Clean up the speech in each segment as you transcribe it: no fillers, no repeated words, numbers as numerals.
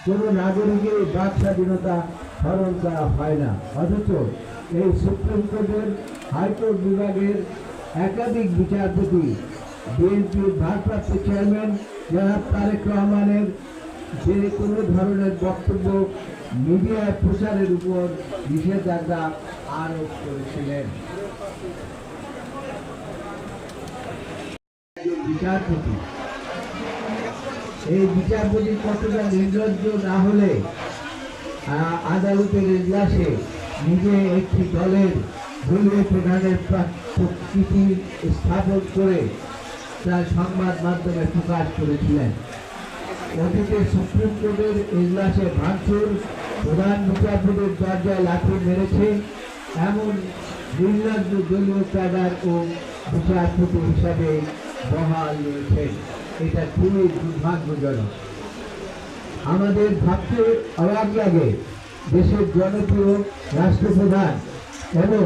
কোনো নাগরিকের বাক স্বাধীনতা হরণ করা হয় না। অথচ এই সুপ্রিম কোর্টের হাইকোর্ট বিভাগের একাধিক বিচারপতি বিএনপির ভারপ্রাপ্ত চেয়ারম্যান জনাব তারেক রহমানের যে কোনো ধরনের বক্তব্য মিডিয়ায় প্রচারের উপর নিষেধাজ্ঞা আরোপ করেছিলেন। বিচারপতি এই বিচারপতি কতটা নির্লজ্জ না হলে আদালতের ইজলাসে নিজে একটি দলের দলীয় প্রধানের প্রকৃতি স্থাপন করে তার সংবাদ মাধ্যমে প্রকাশ করেছিলেন। অতীতে সুপ্রিম কোর্টের ইজলাসে ভাঙচুর, প্রধান বিচারপতির দরজায় লাথি মেরেছে এমন নির্লজ্জ দলীয় ক্যাডার ও বিচারপতি হিসাবে বহাল রয়েছেন। এটা খুবই দুর্ভাগ্যজনক। আমাদের ভাবতে অবাক লাগে, দেশের জনপ্রিয় রাষ্ট্রপ্রধান এবং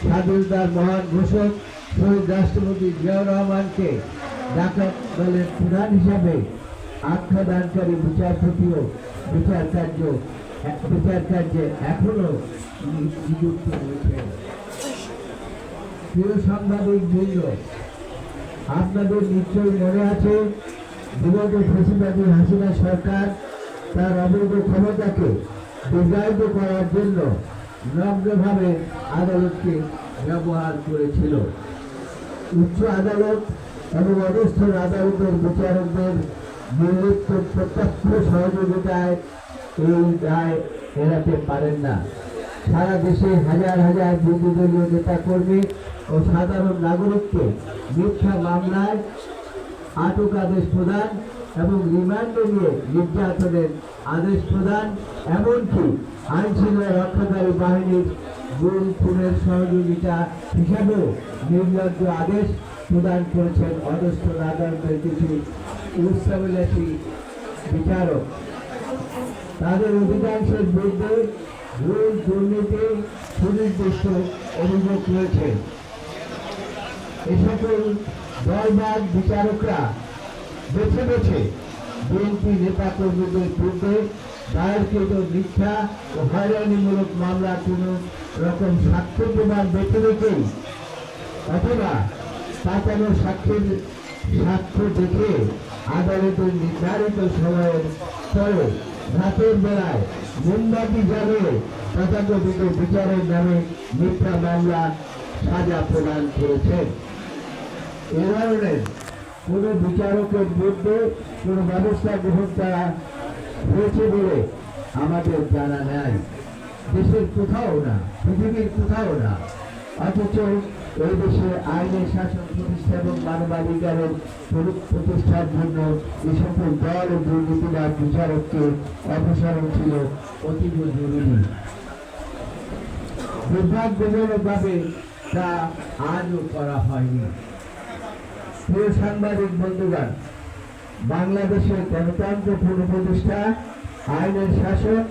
স্বাধীনতার মহান ঘোষক শহীদ রাষ্ট্রপতি জিয়াউর রহমানকে ডাকাত দলের প্রধান হিসাবে আখ্যাদানকারী বিচারপতিও বিচার কার্যে এখনো নিযুক্ত রয়েছে। প্রিয় সাংবাদিক বৃন্দ, আপনাদের নিশ্চয়ই মনে আছে বিগত ফ্যাসিবাদী হাসিনা সরকার তার অবৈধ ক্ষমতাকে বিজয়িত করার জন্য নগ্নভাবে আদালতকে ব্যবহার করেছিল। উচ্চ আদালত এবং অধস্থ আদালতের বিচারকদের নির্লিপ্ত প্রত্যক্ষ সহযোগিতায় এই দায় এড়াতে পারেন না। সারা দেশে হাজার হাজার বিরোধী দলীয় নেতাকর্মী ও সাধারণ নাগরিককে মিথ্যা মামলায় আটক আদেশ প্রদান এবং রিমান্ডে নিয়ে নির্যাতনের আদেশ প্রদান, এমনকি আইন শৃঙ্খলা রক্ষাকারী বাহিনীর গুম খুনের সহযোগিতা হিসাবেও নির্লজ্জ আদেশ প্রদান করেছেন অধস্থ আদালতের কিছু উচ্চাভিলাষী বিচারক। তাদের অধিকাংশের বিরুদ্ধে ঘুষ, দুর্নীতি, সুনির্দিষ্ট অভিযোগ রয়েছে। এ সকল দলবাদ বিচারকরা বেছে বেছে বিএনপি নেতা কর্মীদের বিরুদ্ধে দায়েরকৃত মিথ্যা ও হয়রানিমূলক মামলা কোনো রকম সাক্ষ্য প্রমাণ বেছে রেখেই অথবা পাতানো সাক্ষ্য দেখে আদালতের নির্ধারিত সময়ের পরে রাতের বেলায় মোমবাতি জ্বালিয়ে তথাকথিত বিচারের নামে মিথ্যা মামলা সাজা প্রদান করেছেন। এ ধরনের কোন বিচারকের বিরুদ্ধে কোন ব্যবস্থা গ্রহণ করা হয়েছে বলে আমাদের জানা নেই, দেশের কোথাও না, পৃথিবীর কোথাও না। অথচ এই দেশে আইনের শাসন প্রতিষ্ঠা এবং মানবাধিকারের প্রতিষ্ঠার জন্য এই সকল দল ও দুর্নীতিবাদ বিচারককে অপসারণ ছিল অতীব জরুরি। দুর্ভাগ্যজনকভাবে তা আজও করা হয়নি। প্রিয় সাংবাদিক বন্ধুগণ, বাংলাদেশের গণতন্ত্র পুনঃপ্রতিষ্ঠা, আইনের শাসন,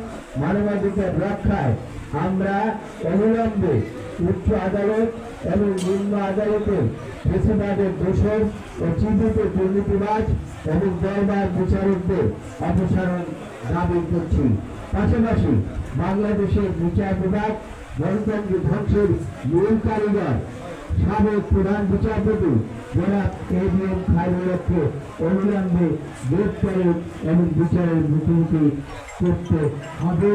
মানবাধিকার রক্ষায় আমরা অবিলম্বে উচ্চ আদালত এবং নিম্ন আদালতে ফ্যাসিবাদের দোষর ও চিহ্নিত দুর্নীতিবাজ এবং দলবাদ বিচারকদের অপসারণ দাবি করছি। পাশাপাশি বাংলাদেশের বিচার বিভাগ গণতন্ত্র ধ্বংসের মূল কারিগর সাবেক প্রধান বিচারপতি জনাব এবিএম খায়রুল্লাহকে অবিলম্বে গ্রেফতারের এবং বিচারের মুখোমুখি করতে হবে।